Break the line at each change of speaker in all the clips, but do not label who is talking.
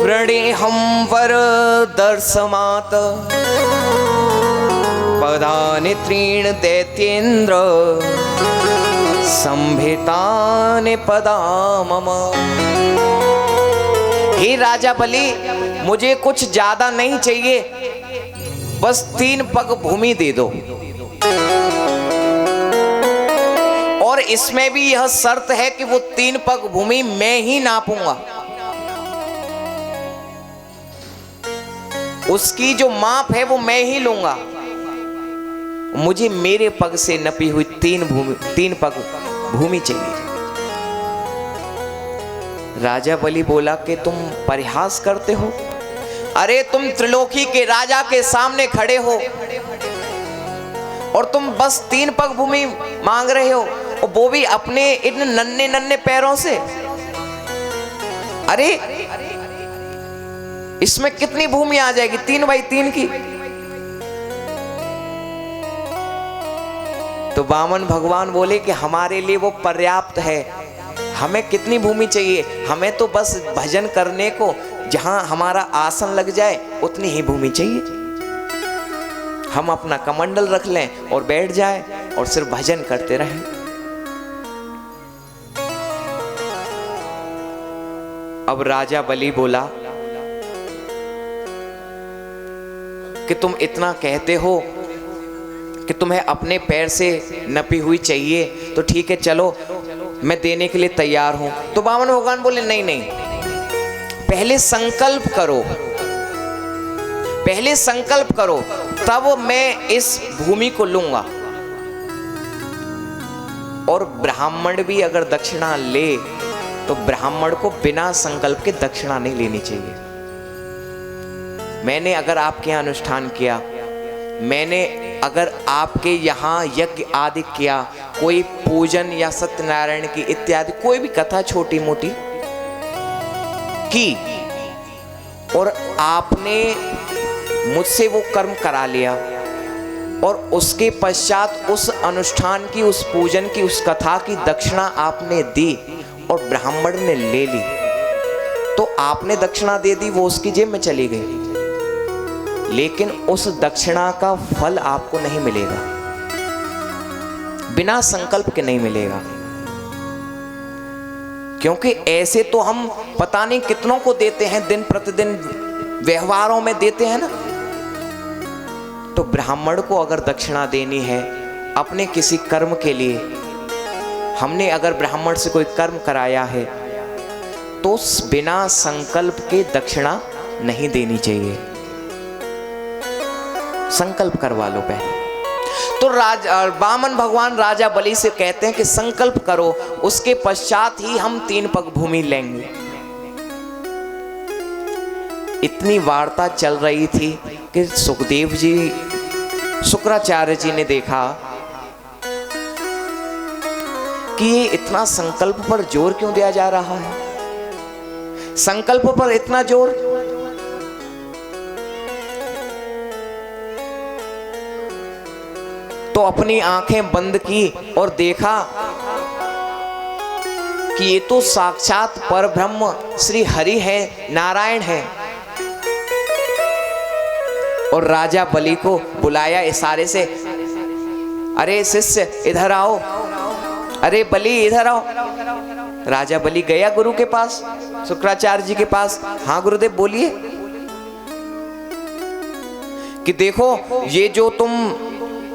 वृणीहं वरदर्शमात् पदानि त्रीणि दैत्येन्द्र संभितानि पदा मम। हे राजा बलि, मुझे कुछ ज्यादा नहीं चाहिए, बस 3 पग भूमि दे दो। और इसमें भी यह शर्त है कि वो 3 पग भूमि मैं ही नापूंगा। उसकी जो माप है वो मैं ही लूंगा। मुझे मेरे पग से नपी हुई 3 पग भूमि चाहिए। राजा बलि बोला कि तुम परिहास करते हो। अरे तुम त्रिलोकी के राजा के सामने खड़े हो और तुम बस 3 पग भूमि मांग रहे हो, और वो भी अपने इन नन्हे नन्हे पैरों से। अरे इसमें कितनी भूमि आ जाएगी? 3 बाई 3 की। तो वामन भगवान बोले कि हमारे लिए वो पर्याप्त है। हमें कितनी भूमि चाहिए? हमें तो बस भजन करने को जहां हमारा आसन लग जाए उतनी ही भूमि चाहिए। हम अपना कमंडल रख लें और बैठ जाए और सिर्फ भजन करते रहें। अब राजा बलि बोला कि तुम इतना कहते हो कि तुम्हें अपने पैर से नपी हुई चाहिए, तो ठीक है, चलो मैं देने के लिए तैयार हूं। तो वामन भगवान बोले नहीं नहीं, पहले संकल्प करो, पहले संकल्प करो, तब मैं इस भूमि को लूंगा। और ब्राह्मण भी अगर दक्षिणा ले तो ब्राह्मण को बिना संकल्प के दक्षिणा नहीं लेनी चाहिए। मैंने अगर आपके यहाँ अनुष्ठान किया, मैंने अगर आपके यहाँ यज्ञ आदि किया, कोई पूजन या सत्यनारायण की इत्यादि कोई भी कथा छोटी मोटी की, और आपने मुझसे वो कर्म करा लिया, और उसके पश्चात उस अनुष्ठान की, उस पूजन की, उस कथा की दक्षिणा आपने दी और ब्राह्मण ने ले ली, तो आपने दक्षिणा दे दी, वो उसकी जेब में चली गई, लेकिन उस दक्षिणा का फल आपको नहीं मिलेगा, बिना संकल्प के नहीं मिलेगा। क्योंकि ऐसे तो हम पता नहीं कितनों को देते हैं, दिन प्रतिदिन व्यवहारों में देते हैं ना। तो ब्राह्मण को अगर दक्षिणा देनी है अपने किसी कर्म के लिए, हमने अगर ब्राह्मण से कोई कर्म कराया है, तो बिना संकल्प के दक्षिणा नहीं देनी चाहिए। संकल्प करवा लो पहले। तो वामन भगवान राजा बलि से कहते हैं कि संकल्प करो, उसके पश्चात ही हम 3 पग भूमि लेंगे। इतनी वार्ता चल रही थी कि सुखदेव जी, शुक्राचार्य जी ने देखा कि ये इतना संकल्प पर जोर क्यों दिया जा रहा है, संकल्प पर इतना जोर। तो अपनी आंखें बंद की और देखा कि ये तो साक्षात परब्रह्म श्री हरि है, नारायण है। और राजा बलि को बुलाया इशारे से, अरे शिष्य इधर आओ, अरे बलि इधर आओ। राजा बलि गया गुरु के पास, शुक्राचार्य जी के पास। हाँ गुरुदेव बोलिए। कि देखो ये जो तुम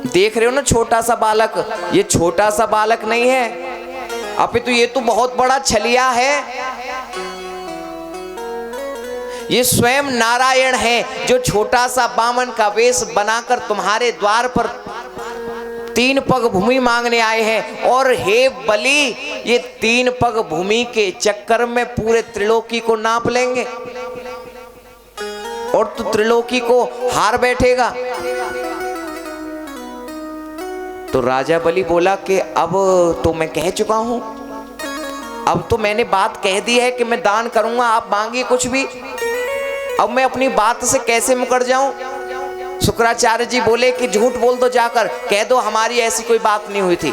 देख रहे हो ना छोटा सा बालक, ये छोटा सा बालक नहीं है, अपितु ये तो बहुत बड़ा छलिया है। ये स्वयं नारायण है जो छोटा सा बामन का वेश बनाकर तुम्हारे द्वार पर 3 पग भूमि मांगने आए हैं। और हे बलि, ये 3 पग भूमि के चक्कर में पूरे त्रिलोकी को नाप लेंगे और तू त्रिलोकी को हार बैठेगा। तो राजा बलि बोला कि अब तो मैं कह चुका हूं, अब तो मैंने बात कह दी है कि मैं दान करूंगा, आप मांगिए कुछ भी। अब मैं अपनी बात से कैसे मुकर जाऊं? शुक्राचार्य जी बोले कि झूठ बोल दो, जाकर कह दो हमारी ऐसी कोई बात नहीं हुई थी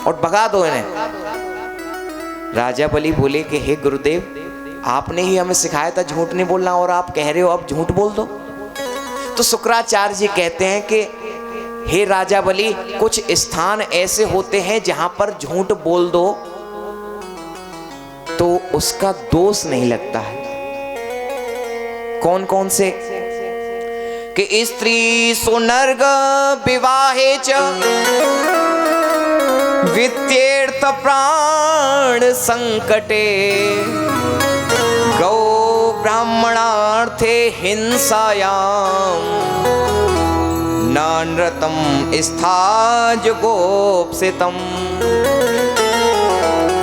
और भगा दो इन्हें। राजा बलि बोले कि हे गुरुदेव, आपने ही हमें सिखाया था झूठ नहीं बोलना और आप कह रहे हो अब झूठ बोल दो। तो शुक्राचार्य जी कहते हैं कि हे राजा बलि, कुछ स्थान ऐसे होते हैं जहां पर झूठ बोल दो तो उसका दोष नहीं लगता है। कौन कौन से? कि स्त्री सुनर्ग विवाहे च वित्तेर्थ प्राण संकटे गौ ब्राह्मणार्थे हिंसायाम नानृतम स्थाज गोप्सितम।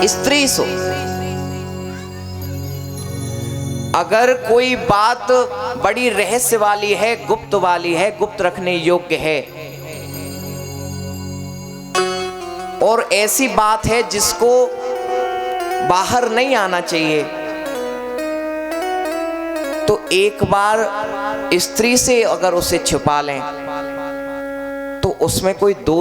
स्त्री सो अगर कोई बात बड़ी रहस्य वाली है, गुप्त वाली है, गुप्त रखने योग्य है, और ऐसी बात है जिसको बाहर नहीं आना चाहिए, तो एक बार स्त्री से अगर उसे छुपा लें तो उसमें कोई दोष